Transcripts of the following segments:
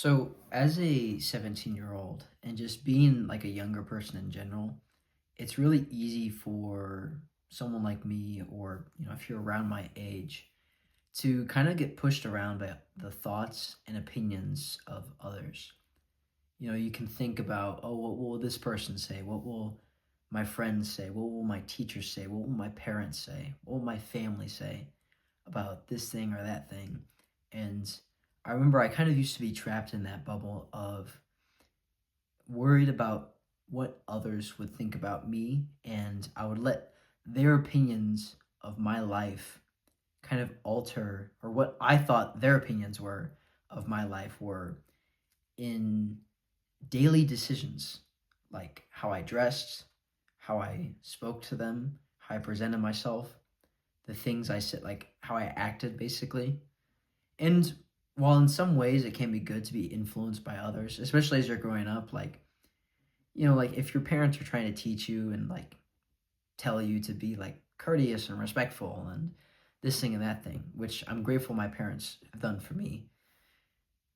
So, as a 17-year-old and just being like a younger person in general, it's really easy for someone like me, or if you're around my age, to kind of get pushed around by the thoughts and opinions of others. You can think about, oh, what will this person say? What will my friends say? What will my teachers say? What will my parents say? What will my family say about this thing or that thing? And I remember I kind of used to be trapped in that bubble of worried about what others would think about me, and I would let their opinions of my life kind of alter, or what I thought their opinions were of my life were, in daily decisions, like how I dressed, how I spoke to them, how I presented myself, the things I said, like how I acted basically. And while in some ways it can be good to be influenced by others, especially as you're growing up, like if your parents are trying to teach you and like tell you to be like courteous and respectful and this thing and that thing, which I'm grateful my parents have done for me,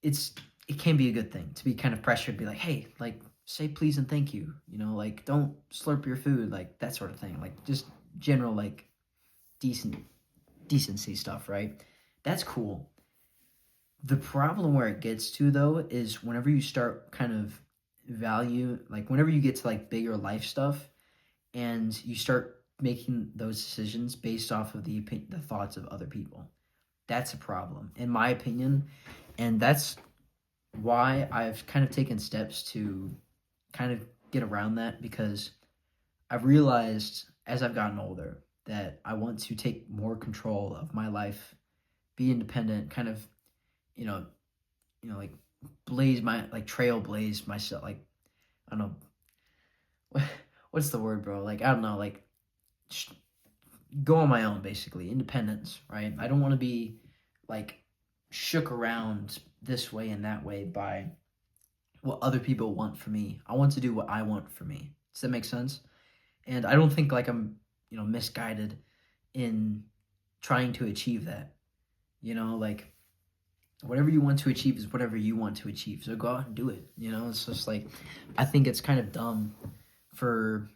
it's it can be a good thing to be kind of pressured, be like, hey, like say please and thank you, like don't slurp your food, like that sort of thing, like just general like decent decency stuff, right? That's cool. The problem where it gets to though is whenever you start kind of value, like whenever you get to like bigger life stuff and you start making those decisions based off of the thoughts of other people. That's a problem in my opinion, and that's why I've kind of taken steps to kind of get around that, because I've realized as I've gotten older that I want to take more control of my life, be independent, kind of, you know, like blaze my like trailblaze myself, like I don't know what's the word, bro? Like I don't know, like go on my own, basically independence, right? I don't want to be like shook around this way and that way by what other people want for me. I want to do what I want for me. Does that make sense? And I don't think like I'm misguided in trying to achieve that. Like whatever you want to achieve is whatever you want to achieve, so go out and do it. It's just like, I think it's kind of dumb for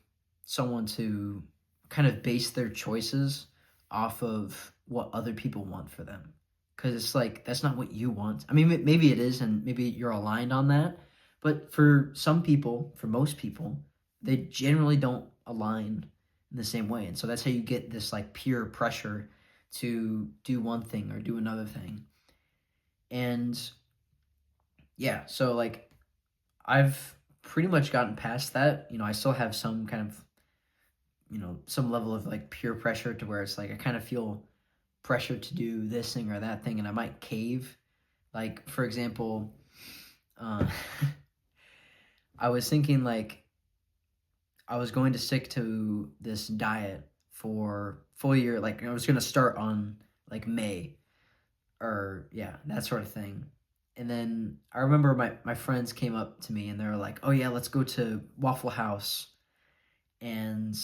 someone to kind of base their choices off of what other people want for them, because it's like that's not what you want. I mean, maybe it is, and maybe you're aligned on that, but for some people, for most people, they generally don't align in the same way, and so that's how you get this like peer pressure to do one thing or do another thing. And yeah, so like I've pretty much gotten past that. I still have some kind of, some level of like peer pressure to where it's like I kind of feel pressure to do this thing or that thing, and I might cave. Like, for example, uh, I was thinking like I was going to stick to this diet for full year. Like I was going to start on like May, or yeah, that sort of thing. And then I remember my friends came up to me and they were like, "Oh yeah, let's go to Waffle House and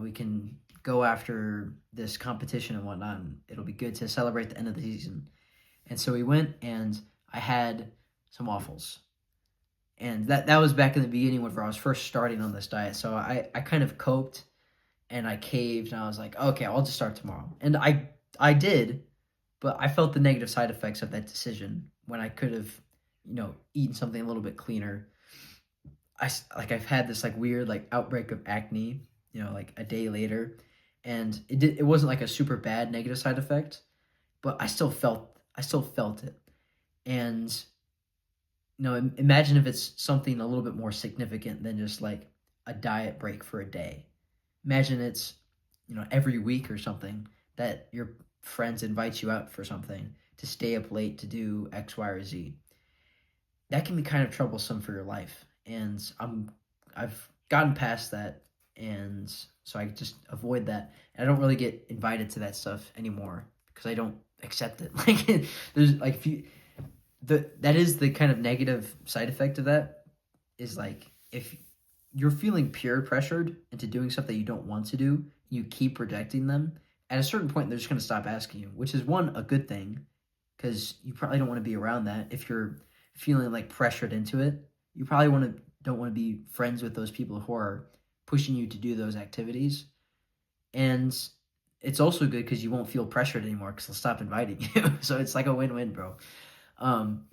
we can go after this competition and whatnot. And it'll be good to celebrate the end of the season." And so we went and I had some waffles. And that was back in the beginning whenever I was first starting on this diet. So I kind of coped and I caved and I was like, okay, I'll just start tomorrow. And I did, but I felt the negative side effects of that decision when I could have, eaten something a little bit cleaner. I've had this like weird like outbreak of acne, like a day later, and it wasn't like a super bad negative side effect, but I still felt it. And imagine if it's something a little bit more significant than just like a diet break for a day. Imagine it's, every week or something, that your friends invite you out for something to stay up late to do X, Y, or Z. That can be kind of troublesome for your life. And I've gotten past that, and so I just avoid that. And I don't really get invited to that stuff anymore because I don't accept it. Like there's like if you that is the kind of negative side effect of that, is like if you're feeling peer pressured into doing stuff that you don't want to do, you keep rejecting them. At a certain point, they're just going to stop asking you, which is one a good thing, because you probably don't want to be around that. If you're feeling like pressured into it. You probably don't want to be friends with those people who are pushing you to do those activities. And it's also good because you won't feel pressured anymore because they'll stop inviting you. So it's like a win-win, bro. Um,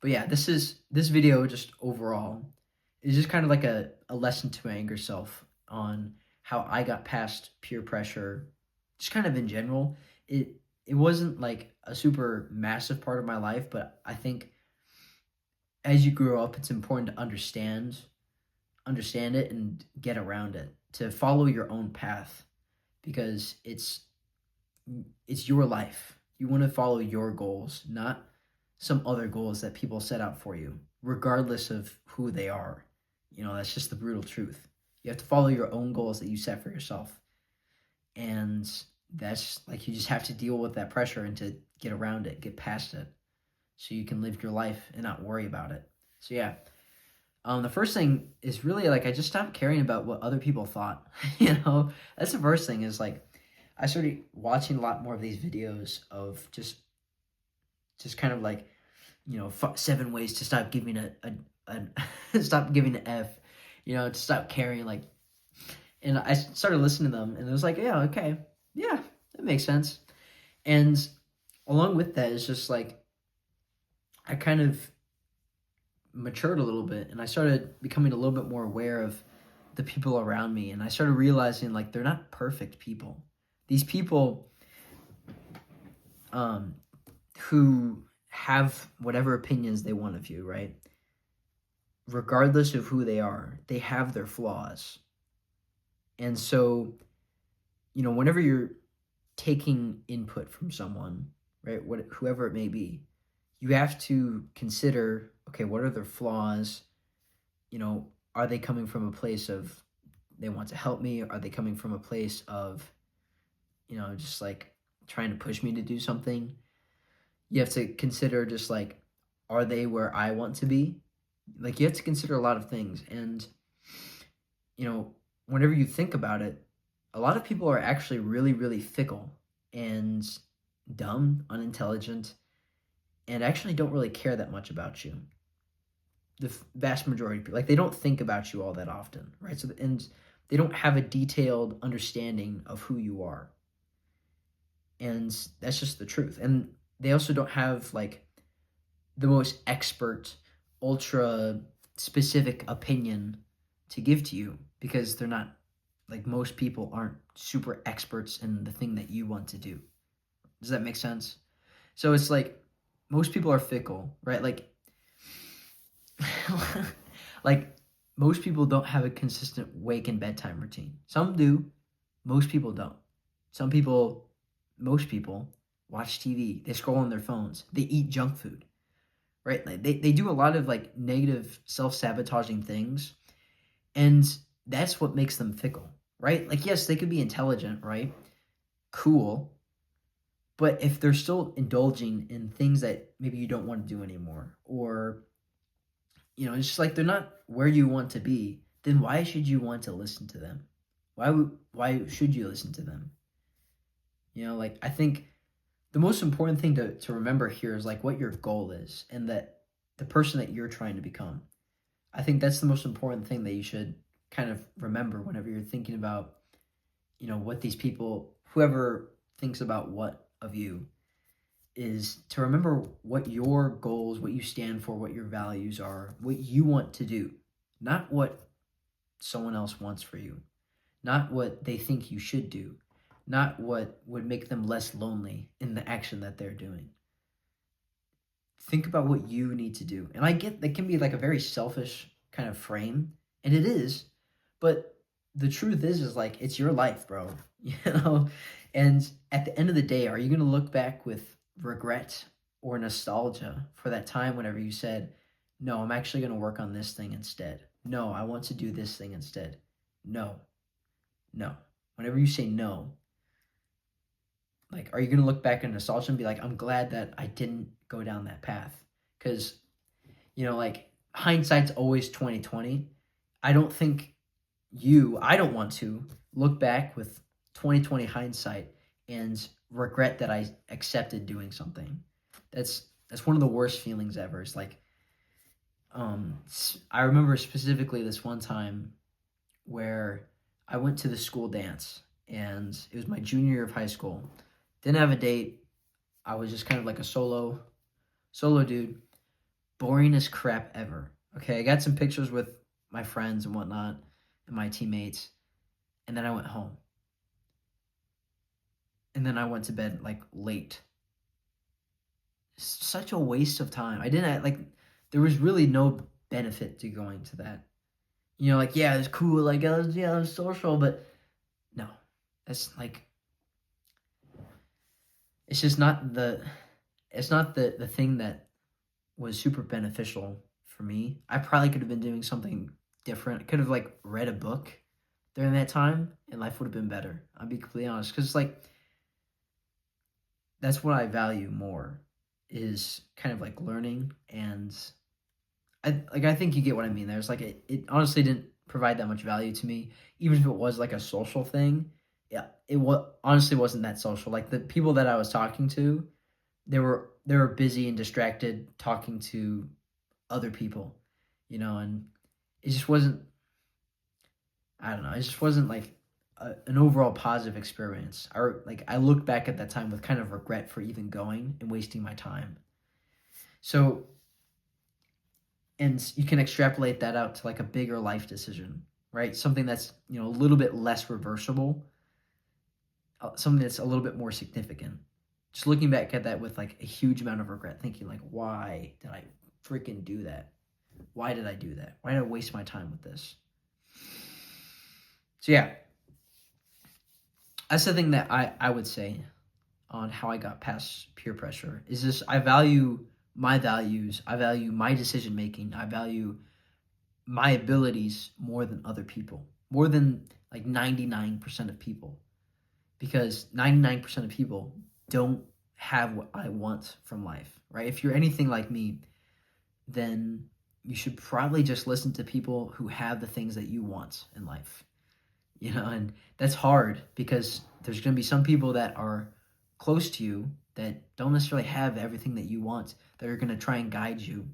but yeah, this video just overall is just kind of like a lesson to my younger self on how I got past peer pressure, just kind of in general. It wasn't like a super massive part of my life, but I think as you grow up, it's important to understand it and get around it, to follow your own path, because it's your life. You want to follow your goals, not some other goals that people set out for you, regardless of who they are. That's just the brutal truth. You have to follow your own goals that you set for yourself. And that's like, you just have to deal with that pressure and to get around it, get past it, so you can live your life and not worry about it. So yeah, the first thing is really like I just stopped caring about what other people thought. That's the first thing. Is like I started watching a lot more of these videos of just kind of like 7 ways to stop giving a stop giving an F, to stop caring, like. And I started listening to them, and it was like, yeah, okay, yeah, that makes sense. And along with that, it's just like I kind of matured a little bit, and I started becoming a little bit more aware of the people around me, and I started realizing like they're not perfect people. These people who have whatever opinions they want of you, right? Regardless of who they are, they have their flaws. And so, whenever you're taking input from someone, right, whoever it may be, you have to consider, okay, what are their flaws? Are they coming from a place of they want to help me? Are they coming from a place of, just like trying to push me to do something? You have to consider just like, are they where I want to be? Like, you have to consider a lot of things. And, whenever you think about it, a lot of people are actually really, really fickle and dumb, unintelligent, and actually don't really care that much about you. The vast majority of people, like, they don't think about you all that often, right? So, and they don't have a detailed understanding of who you are. And that's just the truth. And they also don't have like the most expert, ultra specific opinion to give to you, because they're not, like, most people aren't super experts in the thing that you want to do. Does that make sense? So it's like most people are fickle, right? Like like most people don't have a consistent wake and bedtime routine. Some do, most people don't. Most people watch TV, they scroll on their phones, they eat junk food, right? Like they do a lot of like negative self-sabotaging things, and that's what makes them fickle, right? Like, yes, they could be intelligent, right? Cool. But if they're still indulging in things that maybe you don't want to do anymore, or, it's just like they're not where you want to be, then why should you want to listen to them? Why should you listen to them? Like, I think the most important thing to remember here is like what your goal is, and that the person that you're trying to become. I think that's the most important thing that you should kind of remember whenever you're thinking about, what these people, whoever thinks about what of you, is to remember what your goals, what you stand for, what your values are, what you want to do, not what someone else wants for you, not what they think you should do, not what would make them less lonely in the action that they're doing. Think about what you need to do. And I get that can be like a very selfish kind of frame, and it is, but the truth is like, it's your life, bro. And at the end of the day, are you going to look back with regret or nostalgia for that time whenever you said, no, I'm actually going to work on this thing instead? No, I want to do this thing instead. No. Whenever you say no, like, are you going to look back in nostalgia and be like, I'm glad that I didn't go down that path? Because, like, hindsight's always 2020. I don't want to look back with 2020 hindsight and regret that I accepted doing something. That's that's one of the worst feelings ever. It's like, I remember specifically this one time where I went to the school dance, and it was my junior year of high school. Didn't have a date. I was just kind of like a solo dude. Boring as crap ever. Okay, I got some pictures with my friends and whatnot and my teammates, and then I went home. And then I went to bed like late. Such a waste of time. I didn't like there was really no benefit to going to that. You know, like yeah, it's cool, like yeah, it was social, but no. That's like it's just not the thing that was super beneficial for me. I probably could have been doing something different. I could have like read a book during that time, and life would have been better. I'll be completely honest, because like that's what I value more is kind of like learning, and I think you get what I mean. There's like it honestly didn't provide that much value to me, even if it was like a social thing. Yeah, honestly wasn't that social. Like the people that I was talking to, they were busy and distracted talking to other people, and it just wasn't. I don't know. It just wasn't like an overall positive experience. I look back at that time with kind of regret for even going and wasting my time. So, and you can extrapolate that out to like a bigger life decision, right? Something that's a little bit less reversible, something that's a little bit more significant. Just looking back at that with like a huge amount of regret, thinking like, why did I freaking do that? Why did I do that? Why did I waste my time with this? So yeah, that's the thing that I would say on how I got past peer pressure is this: I value my values, I value my decision making, I value my abilities more than other people, more than like 99% of people, because 99% of people don't have what I want from life, right? If you're anything like me, then you should probably just listen to people who have the things that you want in life. And that's hard because there's going to be some people that are close to you that don't necessarily have everything that you want, that are going to try and guide you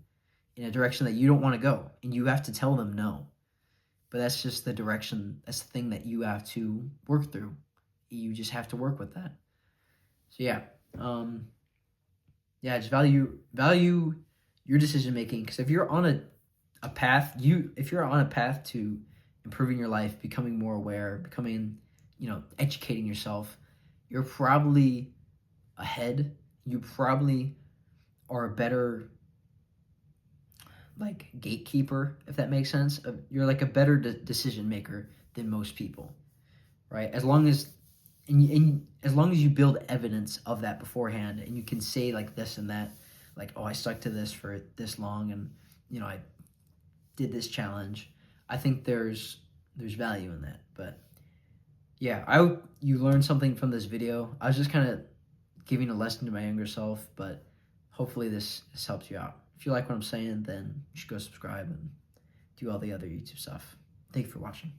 in a direction that you don't want to go, and you have to tell them no. But that's just the direction, that's the thing that you have to work through. You just have to work with that. So yeah, just value your decision making, because if you're on a path, if you're on a path to improving your life, becoming more aware, becoming, educating yourself, you're probably ahead. You probably are a better like gatekeeper, if that makes sense. You're like a better decision maker than most people, right? As long as and as long as you build evidence of that beforehand, and you can say like this and that, like, oh, I stuck to this for this long, and I did this challenge. I think there's value in that. But yeah, I hope you learned something from this video. I was just kind of giving a lesson to my younger self, but hopefully this helps you out. If you like what I'm saying, then you should go subscribe and do all the other YouTube stuff. Thank you for watching.